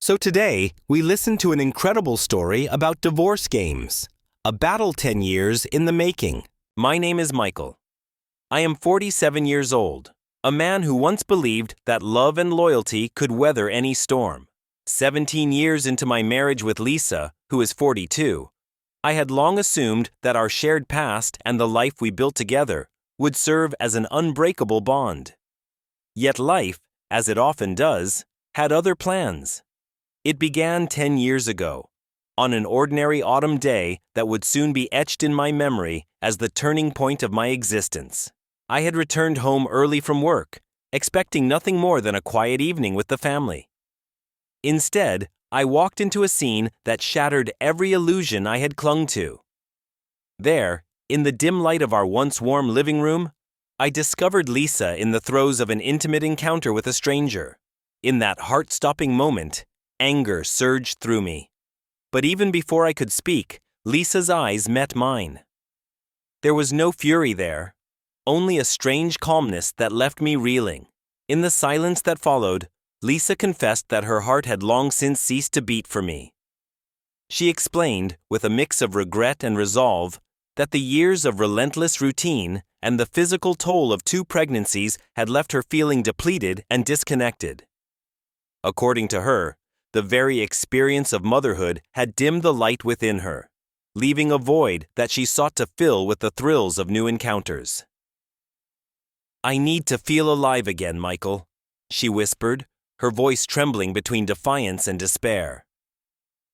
So today, we listen to an incredible story about divorce games, a battle 10 years in the making. My name is Michael. I am 47 years old, a man who once believed that love and loyalty could weather any storm. 17 years into my marriage with Lisa, who is 42, I had long assumed that our shared past and the life we built together would serve as an unbreakable bond. Yet life, as it often does, had other plans. It began 10 years ago, on an ordinary autumn day that would soon be etched in my memory as the turning point of my existence. I had returned home early from work, expecting nothing more than a quiet evening with the family. Instead, I walked into a scene that shattered every illusion I had clung to. There, in the dim light of our once warm living room, I discovered Lisa in the throes of an intimate encounter with a stranger. In that heart-stopping moment, anger surged through me. But even before I could speak, Lisa's eyes met mine. There was no fury there, only a strange calmness that left me reeling. In the silence that followed, Lisa confessed that her heart had long since ceased to beat for me. She explained, with a mix of regret and resolve, that the years of relentless routine and the physical toll of 2 pregnancies had left her feeling depleted and disconnected. According to her, the very experience of motherhood had dimmed the light within her, leaving a void that she sought to fill with the thrills of new encounters. "I need to feel alive again, Michael," she whispered, her voice trembling between defiance and despair.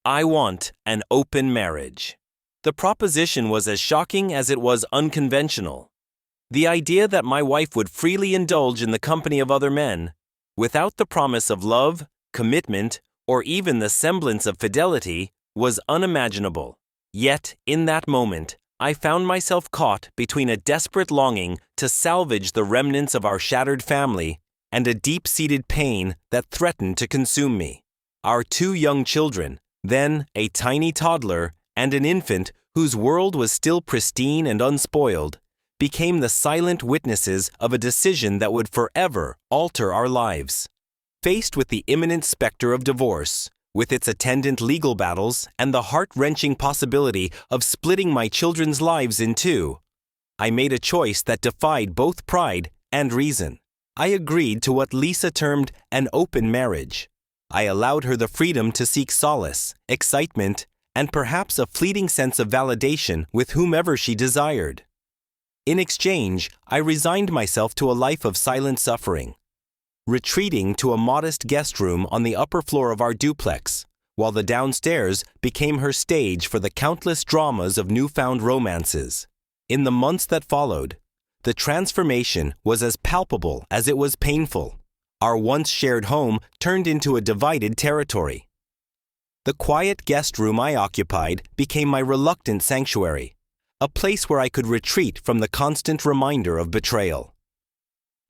"I want an open marriage." The proposition was as shocking as it was unconventional. The idea that my wife would freely indulge in the company of other men, without the promise of love, commitment, or even the semblance of fidelity, was unimaginable. Yet, in that moment, I found myself caught between a desperate longing to salvage the remnants of our shattered family and a deep-seated pain that threatened to consume me. Our 2 young children, then a tiny toddler and an infant whose world was still pristine and unspoiled, became the silent witnesses of a decision that would forever alter our lives. Faced with the imminent specter of divorce, with its attendant legal battles and the heart-wrenching possibility of splitting my children's lives in 2, I made a choice that defied both pride and reason. I agreed to what Lisa termed an open marriage. I allowed her the freedom to seek solace, excitement, and perhaps a fleeting sense of validation with whomever she desired. In exchange, I resigned myself to a life of silent suffering, retreating to a modest guest room on the upper floor of our duplex, while the downstairs became her stage for the countless dramas of newfound romances. In the months that followed, the transformation was as palpable as it was painful. Our once shared home turned into a divided territory. The quiet guest room I occupied became my reluctant sanctuary, a place where I could retreat from the constant reminder of betrayal.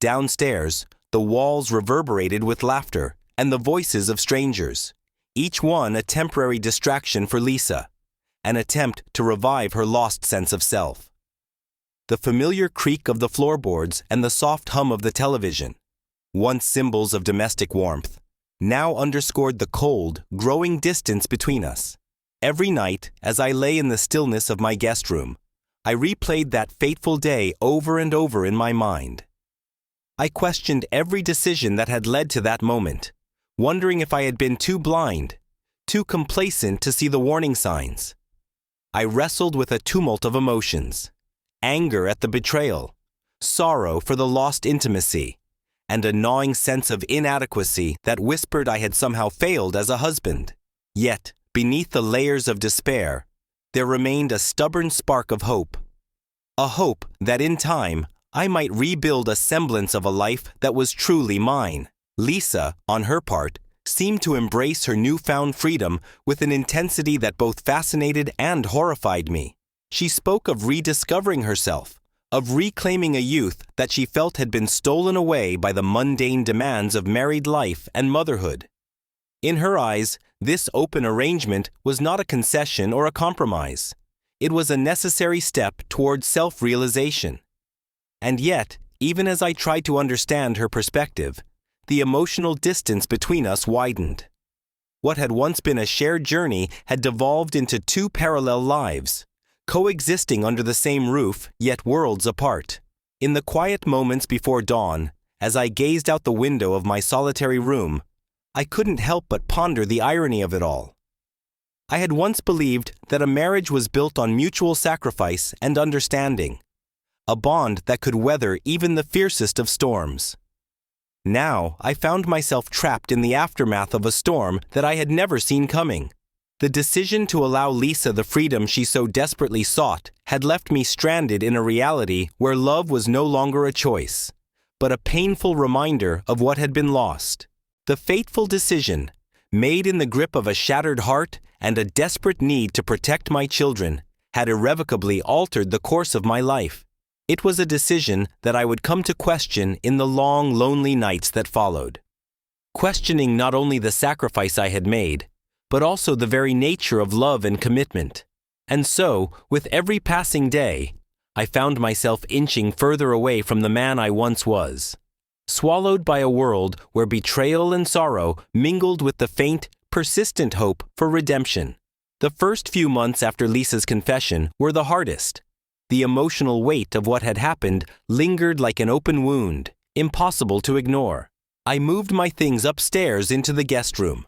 Downstairs, the walls reverberated with laughter and the voices of strangers, each one a temporary distraction for Lisa, an attempt to revive her lost sense of self. The familiar creak of the floorboards and the soft hum of the television, once symbols of domestic warmth, now underscored the cold, growing distance between us. Every night, as I lay in the stillness of my guest room, I replayed that fateful day over and over in my mind. I questioned every decision that had led to that moment, wondering if I had been too blind, too complacent to see the warning signs. I wrestled with a tumult of emotions: anger at the betrayal, sorrow for the lost intimacy, and a gnawing sense of inadequacy that whispered I had somehow failed as a husband. Yet, beneath the layers of despair, there remained a stubborn spark of hope. A hope that in time, I might rebuild a semblance of a life that was truly mine. Lisa, on her part, seemed to embrace her newfound freedom with an intensity that both fascinated and horrified me. She spoke of rediscovering herself, of reclaiming a youth that she felt had been stolen away by the mundane demands of married life and motherhood. In her eyes, this open arrangement was not a concession or a compromise. It was a necessary step toward self-realization. And yet, even as I tried to understand her perspective, the emotional distance between us widened. What had once been a shared journey had devolved into two parallel lives, coexisting under the same roof, yet worlds apart. In the quiet moments before dawn, as I gazed out the window of my solitary room, I couldn't help but ponder the irony of it all. I had once believed that a marriage was built on mutual sacrifice and understanding, a bond that could weather even the fiercest of storms. Now, I found myself trapped in the aftermath of a storm that I had never seen coming. The decision to allow Lisa the freedom she so desperately sought had left me stranded in a reality where love was no longer a choice, but a painful reminder of what had been lost. The fateful decision, made in the grip of a shattered heart and a desperate need to protect my children, had irrevocably altered the course of my life. It was a decision that I would come to question in the long, lonely nights that followed. Questioning not only the sacrifice I had made, but also the very nature of love and commitment. And so, with every passing day, I found myself inching further away from the man I once was, swallowed by a world where betrayal and sorrow mingled with the faint, persistent hope for redemption. The first few months after Lisa's confession were the hardest. The emotional weight of what had happened lingered like an open wound, impossible to ignore. I moved my things upstairs into the guest room,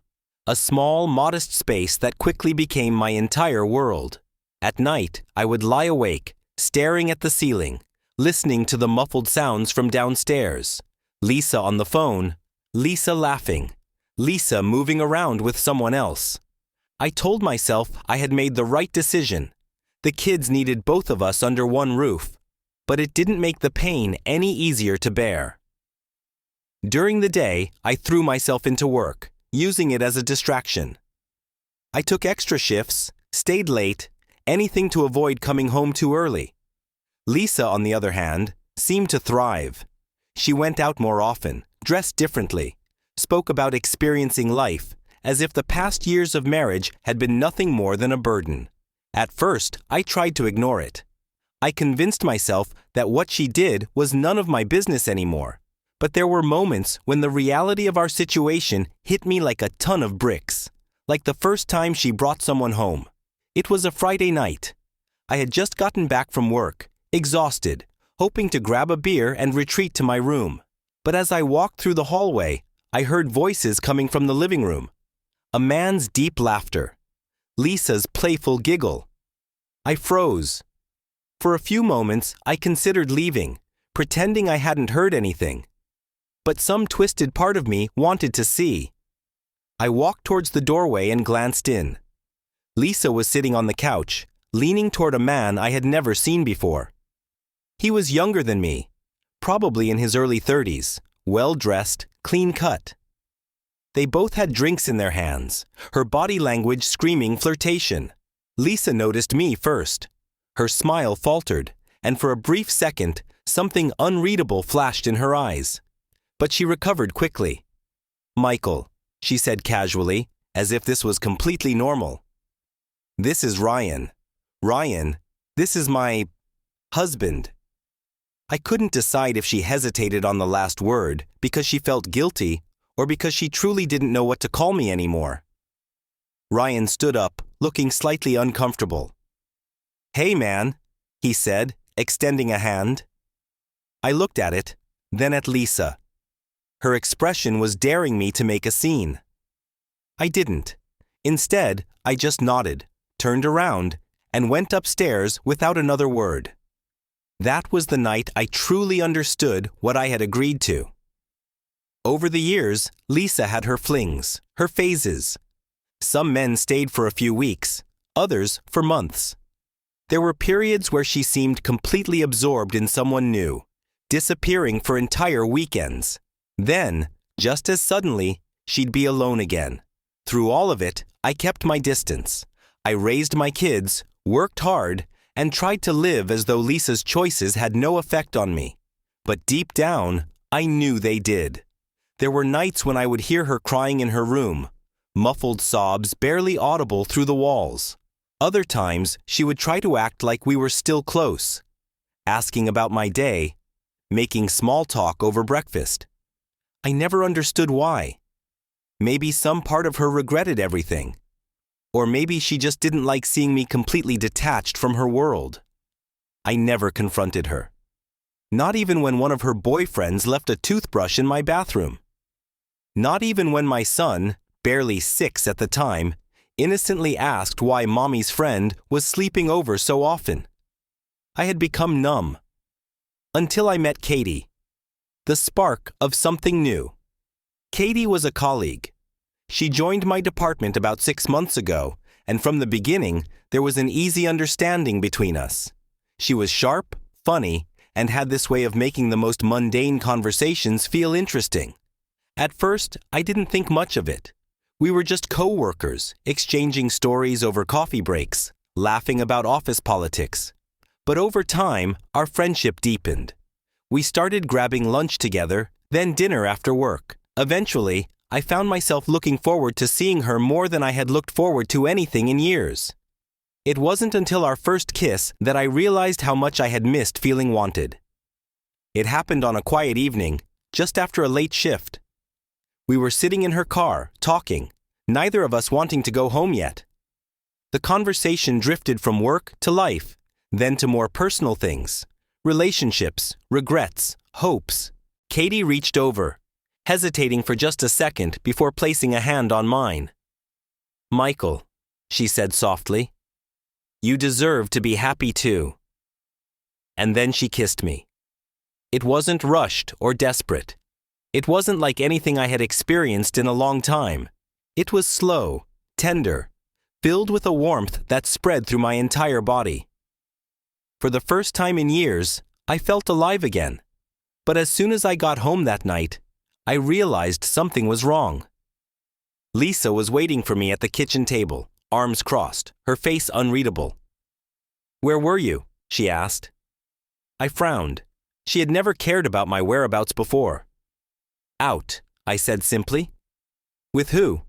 a small, modest space that quickly became my entire world. At night, I would lie awake, staring at the ceiling, listening to the muffled sounds from downstairs. Lisa on the phone, Lisa laughing, Lisa moving around with someone else. I told myself I had made the right decision. The kids needed both of us under one roof, but it didn't make the pain any easier to bear. During the day, I threw myself into work, using it as a distraction. I took extra shifts, stayed late, anything to avoid coming home too early. Lisa, on the other hand, seemed to thrive. She went out more often, dressed differently, spoke about experiencing life, as if the past years of marriage had been nothing more than a burden. At first, I tried to ignore it. I convinced myself that what she did was none of my business anymore. But there were moments when the reality of our situation hit me like a ton of bricks. Like the first time she brought someone home. It was a Friday night. I had just gotten back from work, exhausted, hoping to grab a beer and retreat to my room. But as I walked through the hallway, I heard voices coming from the living room. A man's deep laughter. Lisa's playful giggle. I froze. For a few moments, I considered leaving, pretending I hadn't heard anything. But some twisted part of me wanted to see. I walked towards the doorway and glanced in. Lisa was sitting on the couch, leaning toward a man I had never seen before. He was younger than me, probably in his early 30s, well-dressed, clean-cut. They both had drinks in their hands, her body language screaming flirtation. Lisa noticed me first. Her smile faltered, and for a brief second, something unreadable flashed in her eyes. But she recovered quickly. "Michael," she said casually, as if this was completely normal. "This is Ryan. Ryan, this is my husband." I couldn't decide if she hesitated on the last word because she felt guilty or because she truly didn't know what to call me anymore. Ryan stood up, looking slightly uncomfortable. "Hey, man," he said, extending a hand. I looked at it, then at Lisa. Her expression was daring me to make a scene. I didn't. Instead, I just nodded, turned around, and went upstairs without another word. That was the night I truly understood what I had agreed to. Over the years, Lisa had her flings, her phases. Some men stayed for a few weeks, others for months. There were periods where she seemed completely absorbed in someone new, disappearing for entire weekends. Then, just as suddenly, she'd be alone again. Through all of it, I kept my distance. I raised my kids, worked hard, and tried to live as though Lisa's choices had no effect on me. But deep down, I knew they did. There were nights when I would hear her crying in her room, muffled sobs barely audible through the walls. Other times, she would try to act like we were still close, asking about my day, making small talk over breakfast. I never understood why. Maybe some part of her regretted everything. Or maybe she just didn't like seeing me completely detached from her world. I never confronted her. Not even when one of her boyfriends left a toothbrush in my bathroom. Not even when my son, barely 6 at the time, innocently asked why mommy's friend was sleeping over so often. I had become numb. Until I met Katy. The spark of something new. Katy was a colleague. She joined my department about 6 months ago, and from the beginning, there was an easy understanding between us. She was sharp, funny, and had this way of making the most mundane conversations feel interesting. At first, I didn't think much of it. We were just coworkers, exchanging stories over coffee breaks, laughing about office politics. But over time, our friendship deepened. We started grabbing lunch together, then dinner after work. Eventually, I found myself looking forward to seeing her more than I had looked forward to anything in years. It wasn't until our first kiss that I realized how much I had missed feeling wanted. It happened on a quiet evening, just after a late shift. We were sitting in her car, talking, neither of us wanting to go home yet. The conversation drifted from work to life, then to more personal things, relationships, regrets, hopes. Katy reached over, hesitating for just a second before placing a hand on mine. "Michael," she said softly, "you deserve to be happy too." And then she kissed me. It wasn't rushed or desperate. It wasn't like anything I had experienced in a long time. It was slow, tender, filled with a warmth that spread through my entire body. For the first time in years, I felt alive again. But as soon as I got home that night, I realized something was wrong. Lisa was waiting for me at the kitchen table, arms crossed, her face unreadable. "Where were you?" she asked. I frowned. She had never cared about my whereabouts before. "Out," I said simply. "With who?"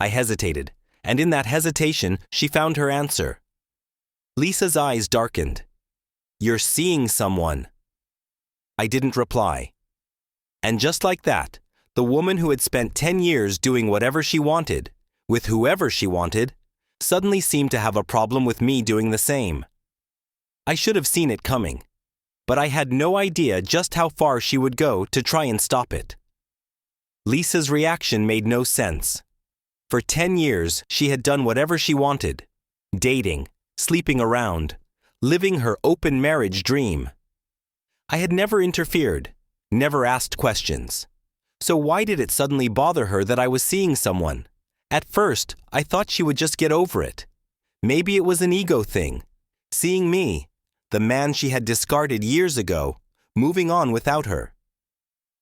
I hesitated, and in that hesitation, she found her answer. Lisa's eyes darkened. "You're seeing someone." I didn't reply. And just like that, the woman who had spent 10 years doing whatever she wanted, with whoever she wanted, suddenly seemed to have a problem with me doing the same. I should have seen it coming, but I had no idea just how far she would go to try and stop it. Lisa's reaction made no sense. For 10 years, she had done whatever she wanted, dating, sleeping around, living her open marriage dream. I had never interfered, never asked questions. So why did it suddenly bother her that I was seeing someone? At first, I thought she would just get over it. Maybe it was an ego thing. Seeing me, the man she had discarded years ago, moving on without her.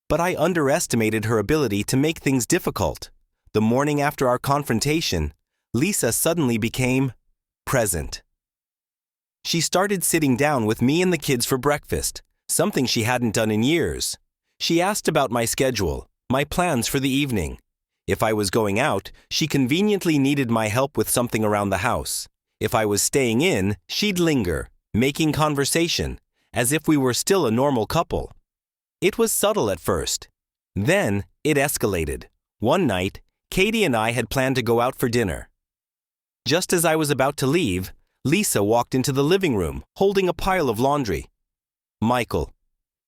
But I underestimated her ability to make things difficult. The morning after our confrontation, Lisa suddenly became present. She started sitting down with me and the kids for breakfast, something she hadn't done in years. She asked about my schedule, my plans for the evening. If I was going out, she conveniently needed my help with something around the house. If I was staying in, she'd linger, making conversation, as if we were still a normal couple. It was subtle at first. Then it escalated. One night, Katy and I had planned to go out for dinner. Just as I was about to leave, Lisa walked into the living room, holding a pile of laundry. "Michael,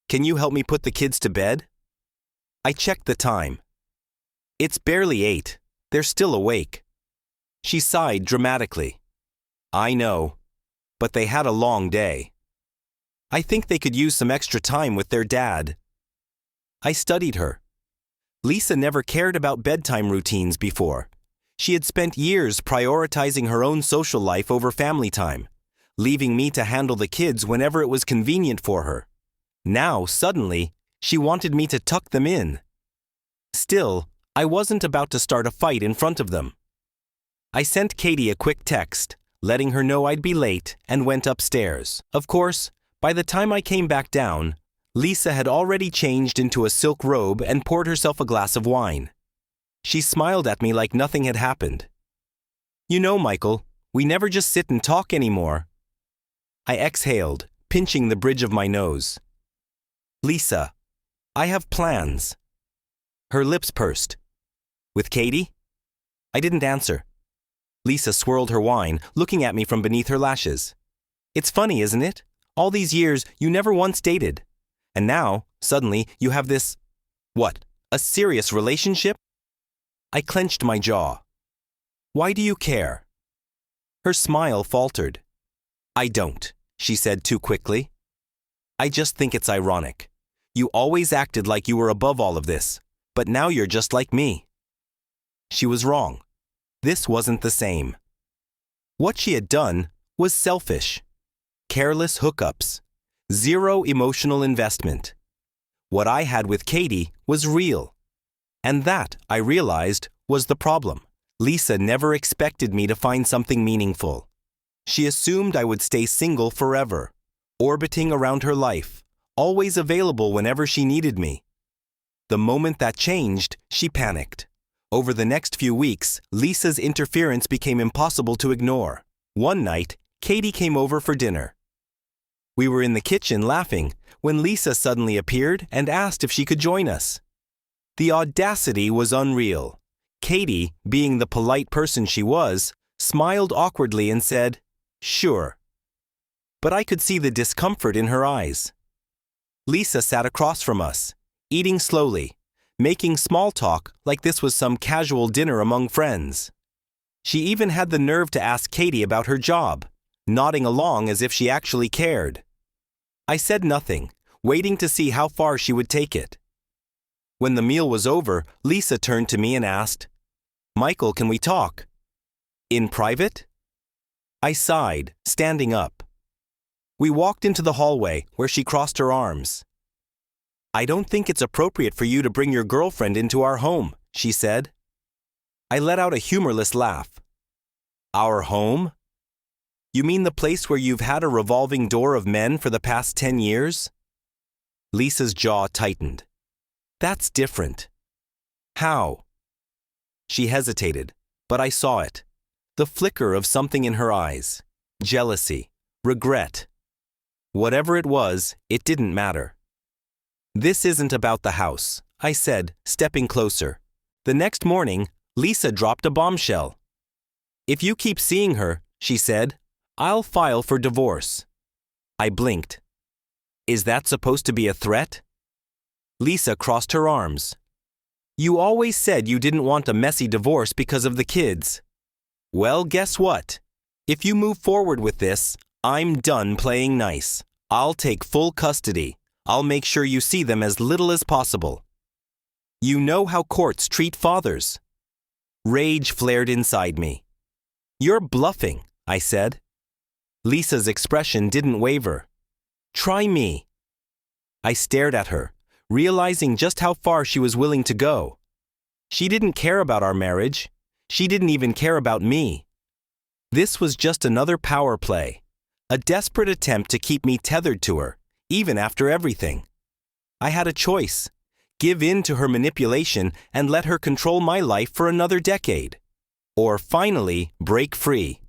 can you help me put the kids to bed?" I checked the time. "It's barely 8. They're still awake." She sighed dramatically. "I know, but they had a long day. I think they could use some extra time with their dad." I studied her. Lisa never cared about bedtime routines before. She had spent years prioritizing her own social life over family time, leaving me to handle the kids whenever it was convenient for her. Now, suddenly, she wanted me to tuck them in. Still, I wasn't about to start a fight in front of them. I sent Katy a quick text, letting her know I'd be late, and went upstairs. Of course, by the time I came back down, Lisa had already changed into a silk robe and poured herself a glass of wine. She smiled at me like nothing had happened. "You know, Michael, we never just sit and talk anymore." I exhaled, pinching the bridge of my nose. "Lisa, I have plans." Her lips pursed. With Katy? I didn't answer. Lisa swirled her wine, looking at me from beneath her lashes. It's funny, isn't it? All these years, you never once dated. And now, suddenly, you have this… What? A serious relationship? I clenched my jaw. Why do you care? Her smile faltered. I don't, she said too quickly. I just think it's ironic. You always acted like you were above all of this, but now you're just like me. She was wrong. This wasn't the same. What she had done was selfish. Careless hookups. Zero emotional investment. What I had with Katy was real. And that, I realized, was the problem. Lisa never expected me to find something meaningful. She assumed I would stay single forever, orbiting around her life, always available whenever she needed me. The moment that changed, she panicked. Over the next few weeks, Lisa's interference became impossible to ignore. One night, Katy came over for dinner. We were in the kitchen laughing when Lisa suddenly appeared and asked if she could join us. The audacity was unreal. Katy, being the polite person she was, smiled awkwardly and said, "Sure." But I could see the discomfort in her eyes. Lisa sat across from us, eating slowly, making small talk like this was some casual dinner among friends. She even had the nerve to ask Katy about her job, nodding along as if she actually cared. I said nothing, waiting to see how far she would take it. When the meal was over, Lisa turned to me and asked, "Michael, can we talk?" "In private?" I sighed, standing up. We walked into the hallway where she crossed her arms. "I don't think it's appropriate for you to bring your girlfriend into our home," she said. I let out a humorless laugh. "Our home? You mean the place where you've had a revolving door of men for the past 10 years? Lisa's jaw tightened. "That's different." "How?" She hesitated, but I saw it. The flicker of something in her eyes. Jealousy. Regret. Whatever it was, it didn't matter. "This isn't about the house," I said, stepping closer. The next morning, Lisa dropped a bombshell. "If you keep seeing her," she said, "I'll file for divorce." I blinked. Is that supposed to be a threat? Lisa crossed her arms. "You always said you didn't want a messy divorce because of the kids." "Well, guess what? If you move forward with this, I'm done playing nice. I'll take full custody. I'll make sure you see them as little as possible." "You know how courts treat fathers." Rage flared inside me. "You're bluffing," I said. Lisa's expression didn't waver. "Try me." I stared at her, realizing just how far she was willing to go. She didn't care about our marriage. She didn't even care about me. This was just another power play, a desperate attempt to keep me tethered to her, even after everything. I had a choice: give in to her manipulation and let her control my life for another decade, or finally break free.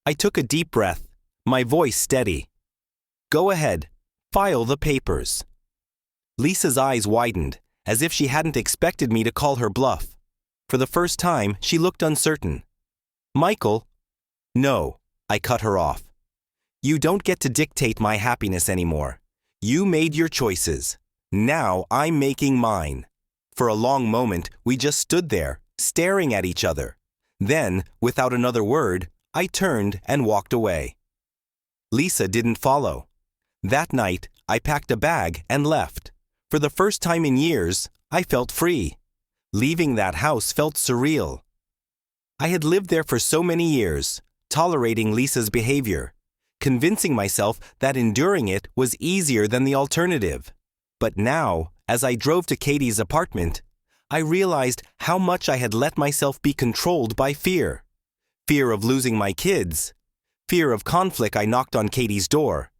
I took a deep breath, my voice steady. "Go ahead, file the papers." Lisa's eyes widened, as if she hadn't expected me to call her bluff. For the first time, she looked uncertain. "Michael." "No," I cut her off. "You don't get to dictate my happiness anymore. You made your choices. Now I'm making mine." For a long moment, we just stood there, staring at each other. Then, without another word, I turned and walked away. Lisa didn't follow. That night, I packed a bag and left. For the first time in years, I felt free. Leaving that house felt surreal. I had lived there for so many years, tolerating Lisa's behavior, convincing myself that enduring it was easier than the alternative. But now, as I drove to Katy's apartment, I realized how much I had let myself be controlled by fear. Fear of losing my kids. Fear of conflict. I knocked on Katy's door.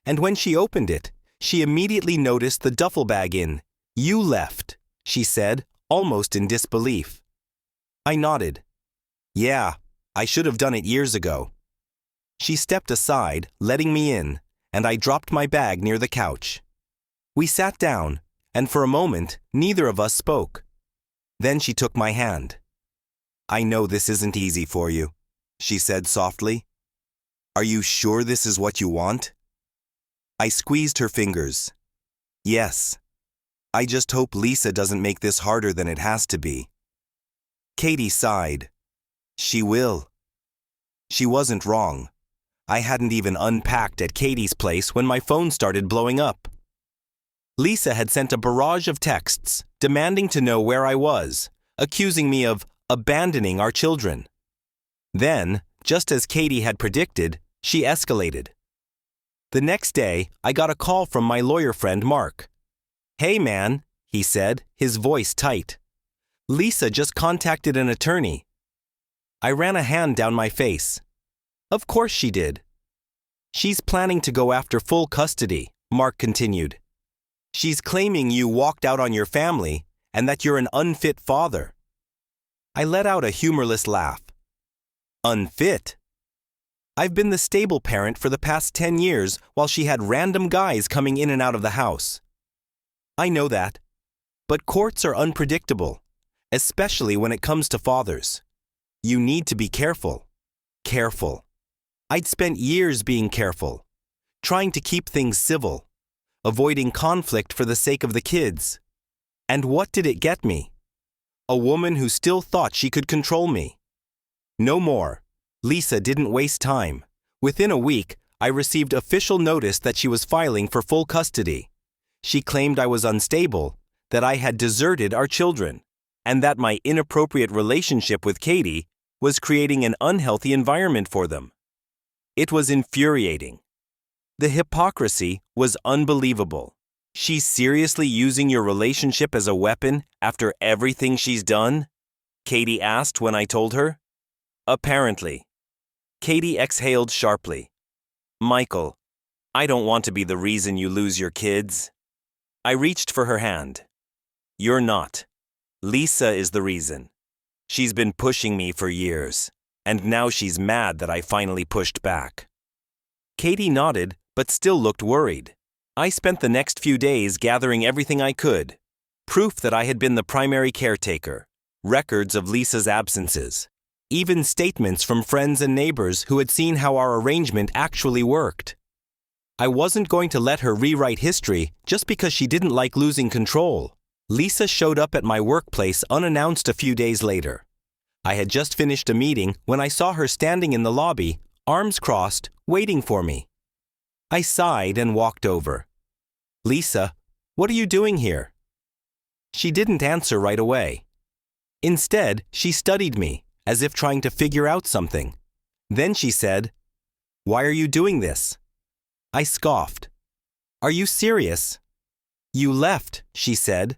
And when she opened it, she immediately noticed the duffel bag in. "You left," she said, almost in disbelief. I nodded. "Yeah, I should have done it years ago." She stepped aside, letting me in, and I dropped my bag near the couch. We sat down, and for a moment, neither of us spoke. Then she took my hand. "I know this isn't easy for you," she said softly. "Are you sure this is what you want?" I squeezed her fingers. "Yes. I just hope Lisa doesn't make this harder than it has to be." Katy sighed. "She will." She wasn't wrong. I hadn't even unpacked at Katy's place when my phone started blowing up. Lisa had sent a barrage of texts, demanding to know where I was, accusing me of abandoning our children. Then, just as Katy had predicted, she escalated. The next day, I got a call from my lawyer friend Mark. "Hey man," he said, his voice tight. "Lisa just contacted an attorney." I ran a hand down my face. "Of course she did." "She's planning to go after full custody," Mark continued. "She's claiming you walked out on your family and that you're an unfit father." I let out a humorless laugh. "Unfit? I've been the stable parent for the past 10 years while she had random guys coming in and out of the house." "I know that. But courts are unpredictable, especially when it comes to fathers. You need to be careful. Careful. I'd spent years being careful, trying to keep things civil, avoiding conflict for the sake of the kids. And what did it get me? A woman who still thought she could control me. No more. Lisa didn't waste time. Within a week, I received official notice that she was filing for full custody. She claimed I was unstable, that I had deserted our children, and that my inappropriate relationship with Katy was creating an unhealthy environment for them. It was infuriating. The hypocrisy was unbelievable. She's seriously using your relationship as a weapon after everything she's done? Katy asked when I told her. Apparently. Katy exhaled sharply. "Michael, I don't want to be the reason you lose your kids." I reached for her hand. "You're not. Lisa is the reason. She's been pushing me for years, and now she's mad that I finally pushed back." Katy nodded, but still looked worried. I spent the next few days gathering everything I could. Proof that I had been the primary caretaker, records of Lisa's absences, even statements from friends and neighbors who had seen how our arrangement actually worked. I wasn't going to let her rewrite history just because she didn't like losing control. Lisa showed up at my workplace unannounced a few days later. I had just finished a meeting when I saw her standing in the lobby, arms crossed, waiting for me. I sighed and walked over. "Lisa, what are you doing here?" She didn't answer right away. Instead, she studied me, as if trying to figure out something. Then she said, "Why are you doing this?" I scoffed. "Are you serious?" "You left," she said.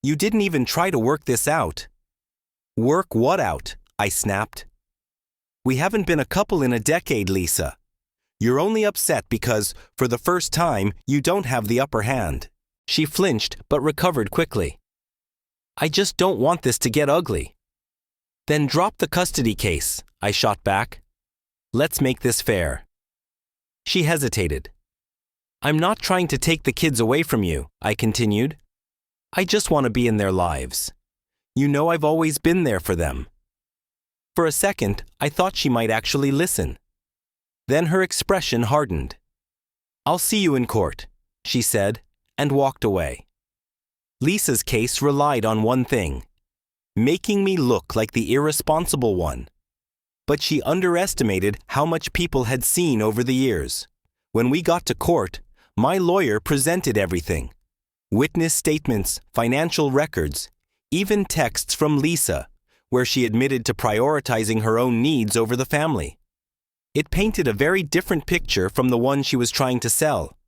"You didn't even try to work this out." "Work what out?" I snapped. "We haven't been a couple in a decade, Lisa. You're only upset because, for the first time, you don't have the upper hand." She flinched but recovered quickly. "I just don't want this to get ugly." "Then drop the custody case," I shot back. "Let's make this fair." She hesitated. "I'm not trying to take the kids away from you," I continued. "I just want to be in their lives. You know I've always been there for them." For a second, I thought she might actually listen. Then her expression hardened. "I'll see you in court," she said, and walked away. Lisa's case relied on one thing, making me look like the irresponsible one. But she underestimated how much people had seen over the years. When we got to court, my lawyer presented everything. Witness statements, financial records, even texts from Lisa, where she admitted to prioritizing her own needs over the family. It painted a very different picture from the one she was trying to sell.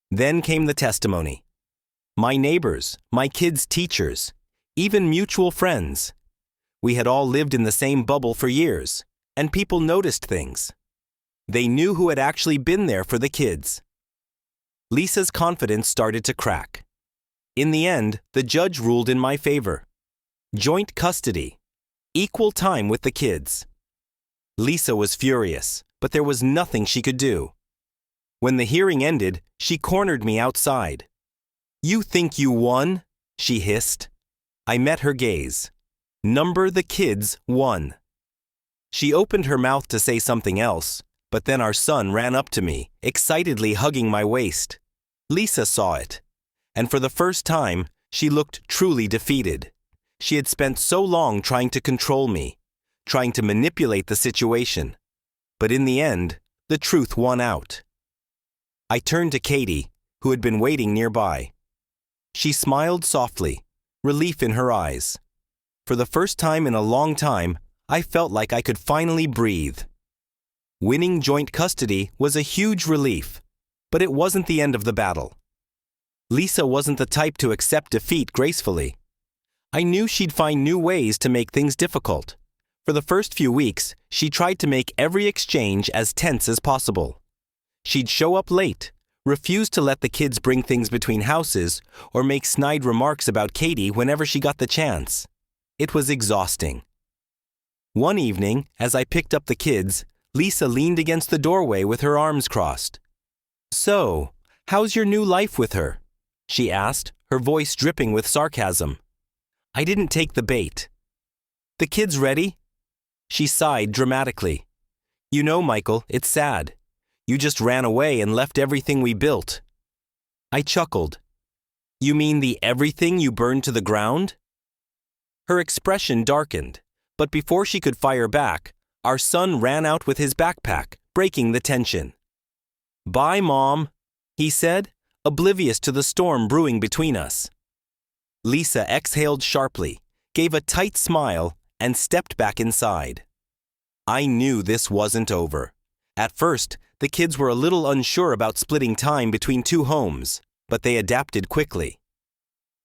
Then came the testimony. My neighbors, my kids' teachers, even mutual friends. We had all lived in the same bubble for years, and people noticed things. They knew who had actually been there for the kids. Lisa's confidence started to crack. In the end, the judge ruled in my favor. Joint custody. Equal time with the kids. Lisa was furious, but there was nothing she could do. When the hearing ended, she cornered me outside. "You think you won?" she hissed. I met her gaze. Number the kids 1. She opened her mouth to say something else, but then our son ran up to me, excitedly hugging my waist. Lisa saw it, and for the first time, she looked truly defeated. She had spent so long trying to control me, trying to manipulate the situation. But in the end, the truth won out. I turned to Katy, who had been waiting nearby. She smiled softly, relief in her eyes. For the first time in a long time, I felt like I could finally breathe. Winning joint custody was a huge relief, but it wasn't the end of the battle. Lisa wasn't the type to accept defeat gracefully. I knew she'd find new ways to make things difficult. For the first few weeks, she tried to make every exchange as tense as possible. She'd show up late, refuse to let the kids bring things between houses, or make snide remarks about Katy whenever she got the chance. It was exhausting. One evening, as I picked up the kids, Lisa leaned against the doorway with her arms crossed. "So, how's your new life with her?" she asked, her voice dripping with sarcasm. I didn't take the bait. "The kids ready?" She sighed dramatically. "You know, Michael, it's sad. You just ran away and left everything we built." I chuckled. "You mean the everything you burned to the ground?" Her expression darkened, but before she could fire back, our son ran out with his backpack, breaking the tension. "Bye, Mom," he said, oblivious to the storm brewing between us. Lisa exhaled sharply, gave a tight smile, and stepped back inside. I knew this wasn't over. At first, the kids were a little unsure about splitting time between two homes, but they adapted quickly.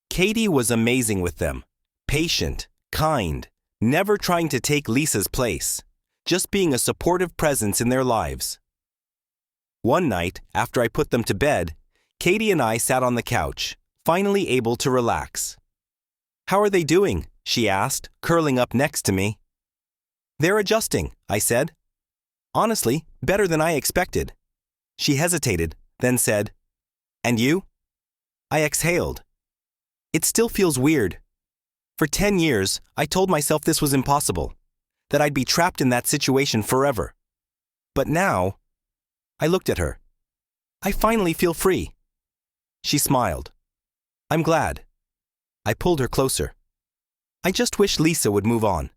Katy was amazing with them, patient, kind, never trying to take Lisa's place, just being a supportive presence in their lives. One night, after I put them to bed, Katy and I sat on the couch, finally able to relax. "How are they doing?" she asked, curling up next to me. "They're adjusting," I said. "Honestly, better than I expected." She hesitated, then said, "And you?" I exhaled. "It still feels weird. For 10 years, I told myself this was impossible, that I'd be trapped in that situation forever. But now," I looked at her, "I finally feel free." She smiled. "I'm glad." I pulled her closer. "I just wish Lisa would move on."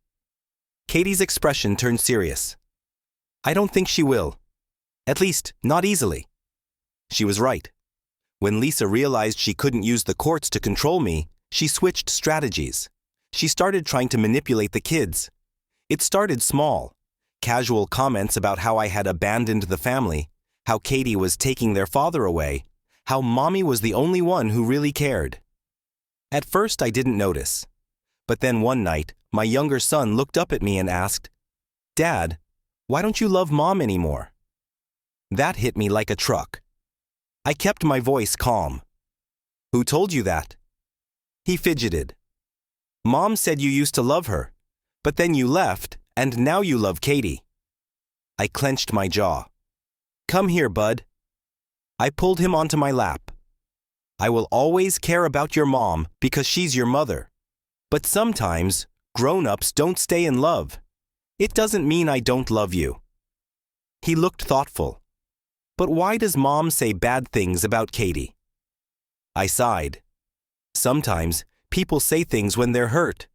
Katy's expression turned serious. "I don't think she will. At least, not easily." She was right. When Lisa realized she couldn't use the courts to control me, she switched strategies. She started trying to manipulate the kids. It started small. Casual comments about how I had abandoned the family, how Katy was taking their father away, how Mommy was the only one who really cared. At first, I didn't notice. But then one night, my younger son looked up at me and asked, "Dad, why don't you love Mom anymore?" That hit me like a truck. I kept my voice calm. "Who told you that?" He fidgeted. "Mom said you used to love her, but then you left, and now you love Katy." I clenched my jaw. "Come here, bud." I pulled him onto my lap. "I will always care about your mom because she's your mother. But sometimes, grown-ups don't stay in love. It doesn't mean I don't love you." He looked thoughtful. "But why does Mom say bad things about Katy?" I sighed. "Sometimes, people say things when they're hurt.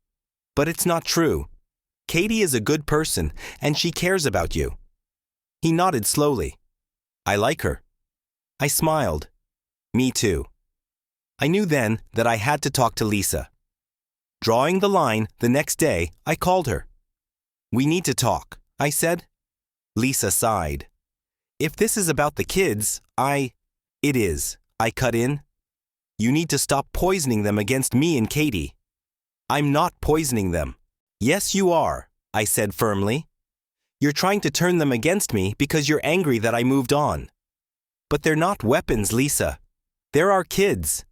But it's not true. Katy is a good person, and she cares about you." He nodded slowly. "I like her." I smiled. "Me too." I knew then that I had to talk to Lisa. Drawing the line, the next day, I called her. "We need to talk," I said. Lisa sighed. "If this is about the kids, It is," I cut in. "You need to stop poisoning them against me and Katy." "I'm not poisoning them." "Yes, you are," I said firmly. "You're trying to turn them against me because you're angry that I moved on." "But they're not weapons, Lisa. They're our kids."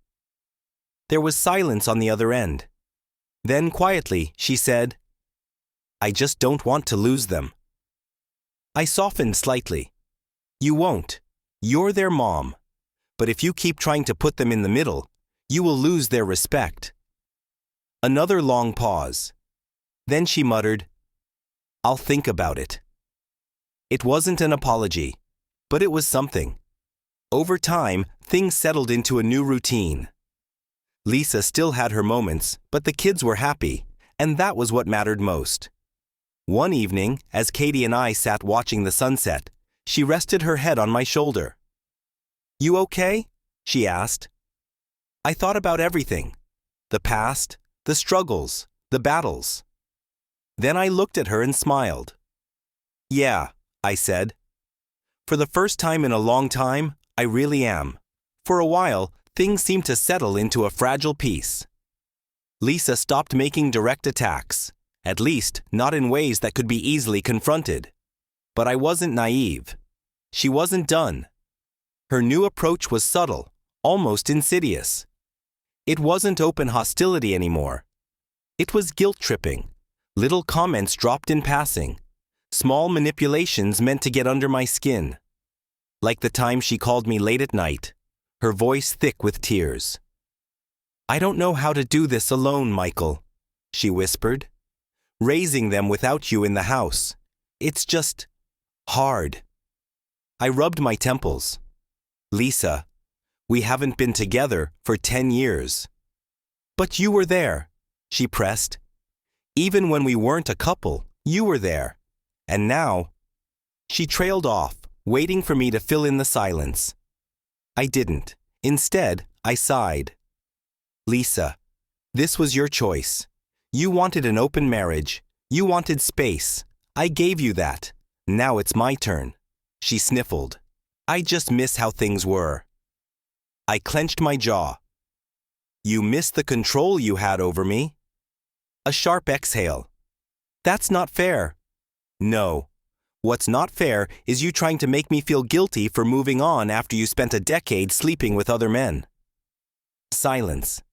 There was silence on the other end. Then quietly, she said, "I just don't want to lose them." I softened slightly. "You won't. You're their mom. But if you keep trying to put them in the middle, you will lose their respect." Another long pause. Then she muttered, "I'll think about it." It wasn't an apology, but it was something. Over time, things settled into a new routine. Lisa still had her moments, but the kids were happy, and that was what mattered most. One evening, as Katy and I sat watching the sunset, she rested her head on my shoulder. "You okay?" she asked. I thought about everything. The past, the struggles, the battles. Then I looked at her and smiled. "Yeah," I said. "For the first time in a long time, I really am." For a while, things seemed to settle into a fragile peace. Lisa stopped making direct attacks, at least not in ways that could be easily confronted. But I wasn't naive. She wasn't done. Her new approach was subtle, almost insidious. It wasn't open hostility anymore. It was guilt-tripping, little comments dropped in passing, small manipulations meant to get under my skin. Like the time she called me late at night, her voice thick with tears. "I don't know how to do this alone, Michael," she whispered. "Raising them without you in the house. It's just hard." I rubbed my temples. "Lisa, we haven't been together for 10 years. "But you were there," she pressed. "Even when we weren't a couple, you were there. And now—" She trailed off, waiting for me to fill in the silence. I didn't. Instead, I sighed. "Lisa, this was your choice. You wanted an open marriage. You wanted space. I gave you that. Now it's my turn." She sniffled. "I just miss how things were." I clenched my jaw. "You miss the control you had over me?" A sharp exhale. "That's not fair." "No. What's not fair is you trying to make me feel guilty for moving on after you spent a decade sleeping with other men." Silence.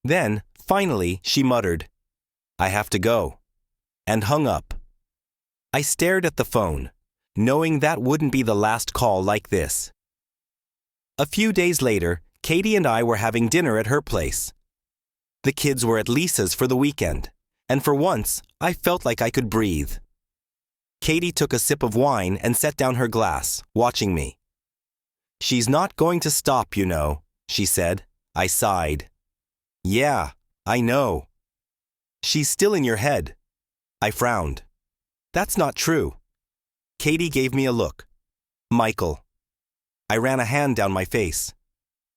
Then, finally, she muttered, "I have to go," and hung up. I stared at the phone, knowing that wouldn't be the last call like this. A few days later, Katy and I were having dinner at her place. The kids were at Lisa's for the weekend, and for once, I felt like I could breathe. Katy took a sip of wine and set down her glass, watching me. "She's not going to stop, you know," she said. I sighed. "Yeah, I know." "She's still in your head." I frowned. "That's not true." Katy gave me a look. "Michael." I ran a hand down my face.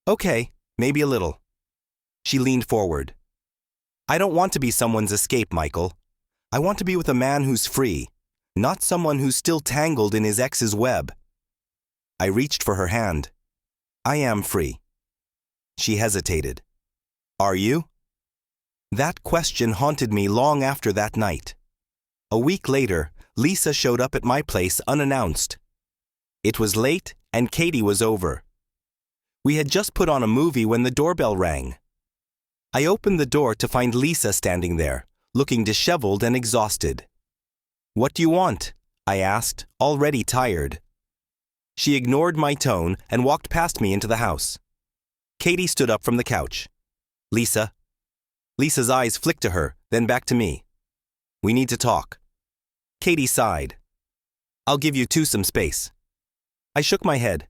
"Okay, maybe a little." She leaned forward. "I don't want to be someone's escape, Michael. I want to be with a man who's free, not someone who's still tangled in his ex's web." I reached for her hand. "I am free." She hesitated. "Are you?" That question haunted me long after that night. A week later, Lisa showed up at my place unannounced. It was late, and Katy was over. We had just put on a movie when the doorbell rang. I opened the door to find Lisa standing there, looking disheveled and exhausted. "What do you want?" I asked, already tired. She ignored my tone and walked past me into the house. Katy stood up from the couch. "Lisa." Lisa's eyes flicked to her, then back to me. "We need to talk." Katy sighed. "I'll give you two some space." I shook my head.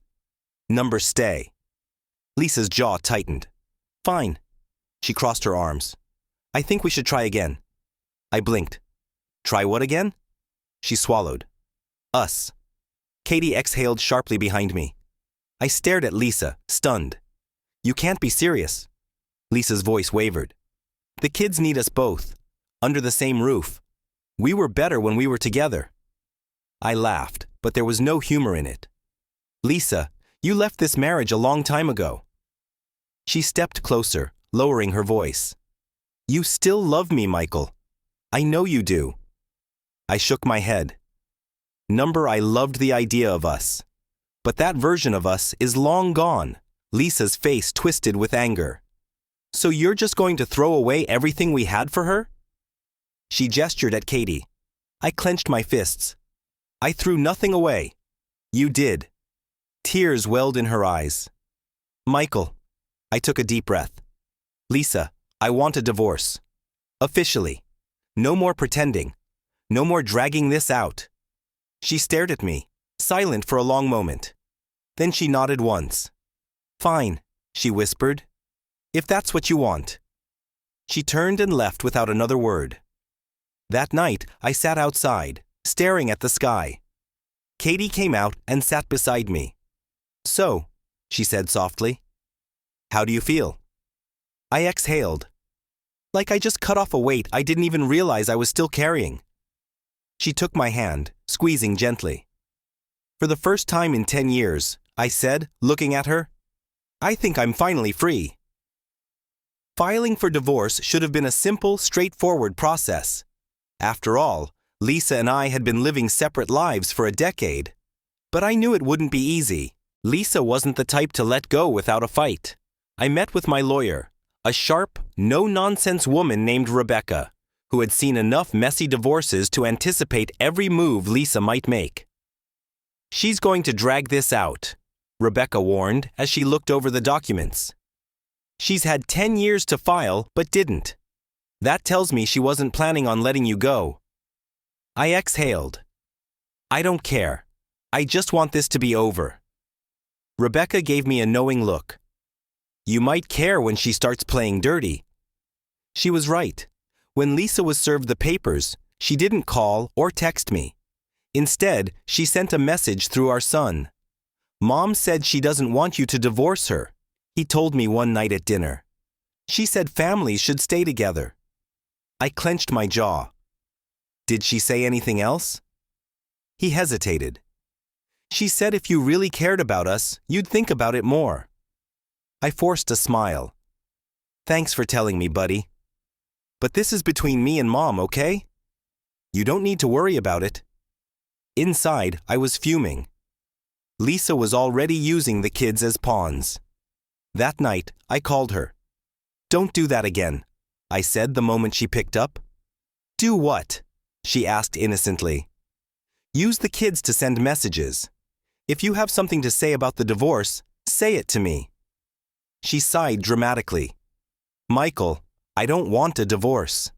"Number stay." Lisa's jaw tightened. "Fine." She crossed her arms. "I think we should try again." I blinked. "Try what again?" She swallowed. "Us." Katy exhaled sharply behind me. I stared at Lisa, stunned. "You can't be serious." Lisa's voice wavered. "The kids need us both, under the same roof. We were better when we were together." I laughed, but there was no humor in it. "Lisa, you left this marriage a long time ago." She stepped closer, lowering her voice. "You still love me, Michael. I know you do." I shook my head. I loved the idea of us. But that version of us is long gone." Lisa's face twisted with anger. "So you're just going to throw away everything we had for her?" She gestured at Katy. I clenched my fists. "I threw nothing away. You did." Tears welled in her eyes. "Michael." I took a deep breath. "Lisa, I want a divorce. Officially. No more pretending. No more dragging this out. She stared at me, silent for a long moment. Then she nodded once. Fine, she whispered. If that's what you want. She turned and left without another word. That night, I sat outside, staring at the sky. Katy came out and sat beside me. So, she said softly. How do you feel? I exhaled. Like I just cut off a weight I didn't even realize I was still carrying. She took my hand, squeezing gently. For the first time in 10 years, I said, looking at her, I think I'm finally free. Filing for divorce should have been a simple, straightforward process. After all, Lisa and I had been living separate lives for a decade. But I knew it wouldn't be easy. Lisa wasn't the type to let go without a fight. I met with my lawyer, a sharp, no-nonsense woman named Rebecca, who had seen enough messy divorces to anticipate every move Lisa might make. She's going to drag this out, Rebecca warned as she looked over the documents. She's had 10 years to file, but didn't. That tells me she wasn't planning on letting you go. I exhaled. I don't care. I just want this to be over. Rebecca gave me a knowing look. You might care when she starts playing dirty. She was right. When Lisa was served the papers, she didn't call or text me. Instead, she sent a message through our son. Mom said she doesn't want you to divorce her, he told me one night at dinner. She said families should stay together. I clenched my jaw. Did she say anything else? He hesitated. She said if you really cared about us, you'd think about it more. I forced a smile. Thanks for telling me, buddy. But this is between me and Mom, okay? You don't need to worry about it. Inside, I was fuming. Lisa was already using the kids as pawns. That night, I called her. Don't do that again, I said the moment she picked up. Do what? She asked innocently. Use the kids to send messages. If you have something to say about the divorce, say it to me. She sighed dramatically. Michael, I don't want a divorce.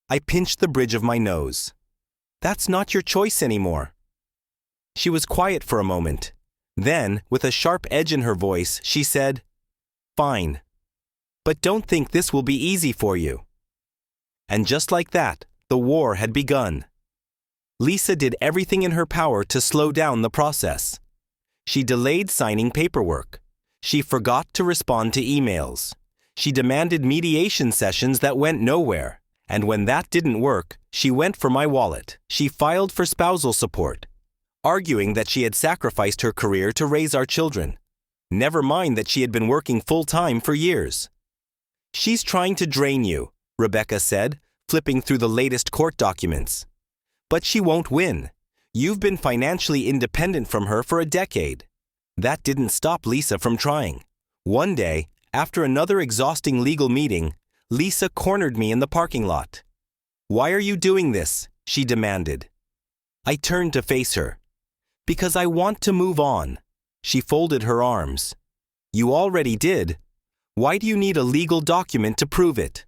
I pinched the bridge of my nose. That's not your choice anymore. She was quiet for a moment. Then, with a sharp edge in her voice, she said, Fine. But don't think this will be easy for you. And just like that, the war had begun. Lisa did everything in her power to slow down the process. She delayed signing paperwork. She forgot to respond to emails. She demanded mediation sessions that went nowhere. And when that didn't work, she went for my wallet. She filed for spousal support, arguing that she had sacrificed her career to raise our children. Never mind that she had been working full-time for years. She's trying to drain you, Rebecca said, flipping through the latest court documents. But she won't win. You've been financially independent from her for a decade. That didn't stop Lisa from trying. One day, after another exhausting legal meeting, Lisa cornered me in the parking lot. Why are you doing this? She demanded. I turned to face her. Because I want to move on. She folded her arms. You already did. Why do you need a legal document to prove it?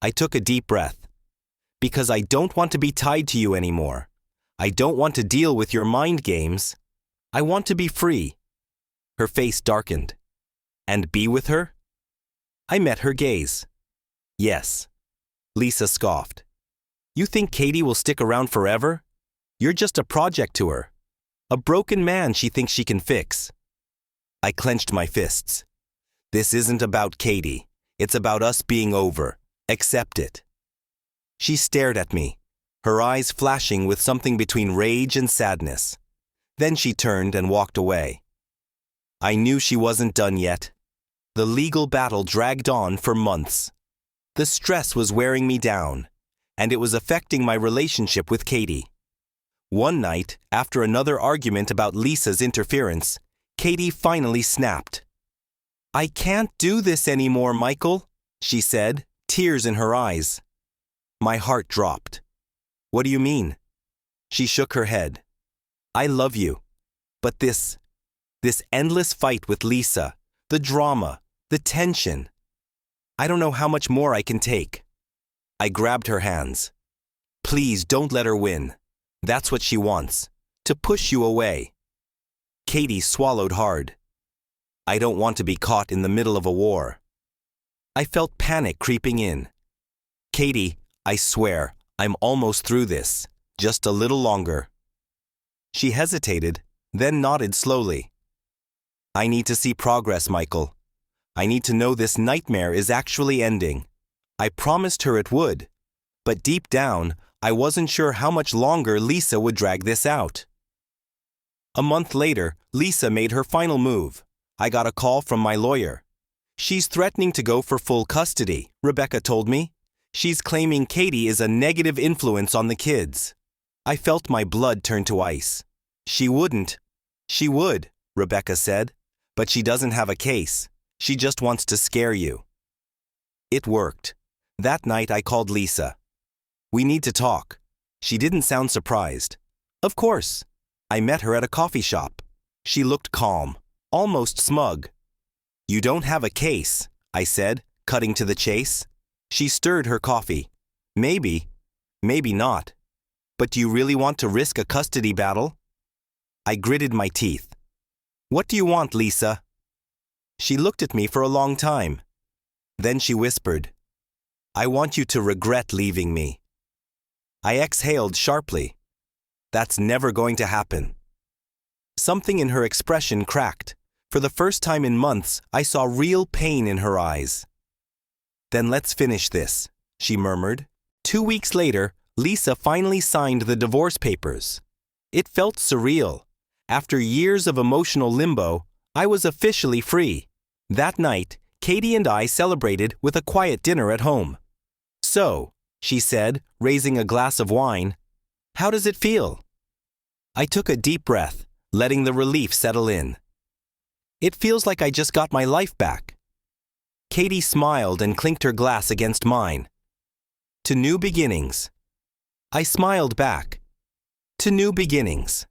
I took a deep breath. Because I don't want to be tied to you anymore. I don't want to deal with your mind games. I want to be free. Her face darkened. And be with her? I met her gaze. Yes. Lisa scoffed. You think Katy will stick around forever? You're just a project to her. A broken man she thinks she can fix. I clenched my fists. This isn't about Katy. It's about us being over. Accept it. She stared at me, her eyes flashing with something between rage and sadness. Then she turned and walked away. I knew she wasn't done yet. The legal battle dragged on for months. The stress was wearing me down, and it was affecting my relationship with Katy. One night, after another argument about Lisa's interference, Katy finally snapped. I can't do this anymore, Michael, she said, tears in her eyes. My heart dropped. What do you mean? She shook her head. I love you, but this endless fight with Lisa, the drama, the tension. I don't know how much more I can take. I grabbed her hands. Please don't let her win. That's what she wants, to push you away. Katy swallowed hard. I don't want to be caught in the middle of a war. I felt panic creeping in. Katy, I swear, I'm almost through this. Just a little longer. She hesitated, then nodded slowly. I need to see progress, Michael. I need to know this nightmare is actually ending. I promised her it would, but deep down, I wasn't sure how much longer Lisa would drag this out. A month later, Lisa made her final move. I got a call from my lawyer. She's threatening to go for full custody, Rebecca told me. She's claiming Katy is a negative influence on the kids. I felt my blood turn to ice. She wouldn't. She would, Rebecca said, but she doesn't have a case. She just wants to scare you. It worked. That night I called Lisa. We need to talk. She didn't sound surprised. Of course. I met her at a coffee shop. She looked calm, almost smug. You don't have a case, I said, cutting to the chase. She stirred her coffee. Maybe not. But do you really want to risk a custody battle? I gritted my teeth. What do you want, Lisa? She looked at me for a long time. Then she whispered, I want you to regret leaving me. I exhaled sharply. That's never going to happen. Something in her expression cracked. For the first time in months, I saw real pain in her eyes. Then let's finish this, she murmured. 2 weeks later, Lisa finally signed the divorce papers. It felt surreal. After years of emotional limbo, I was officially free. That night, Katy and I celebrated with a quiet dinner at home. So, she said, raising a glass of wine, how does it feel? I took a deep breath, letting the relief settle in. It feels like I just got my life back. Katy smiled and clinked her glass against mine. To new beginnings. I smiled back. To new beginnings.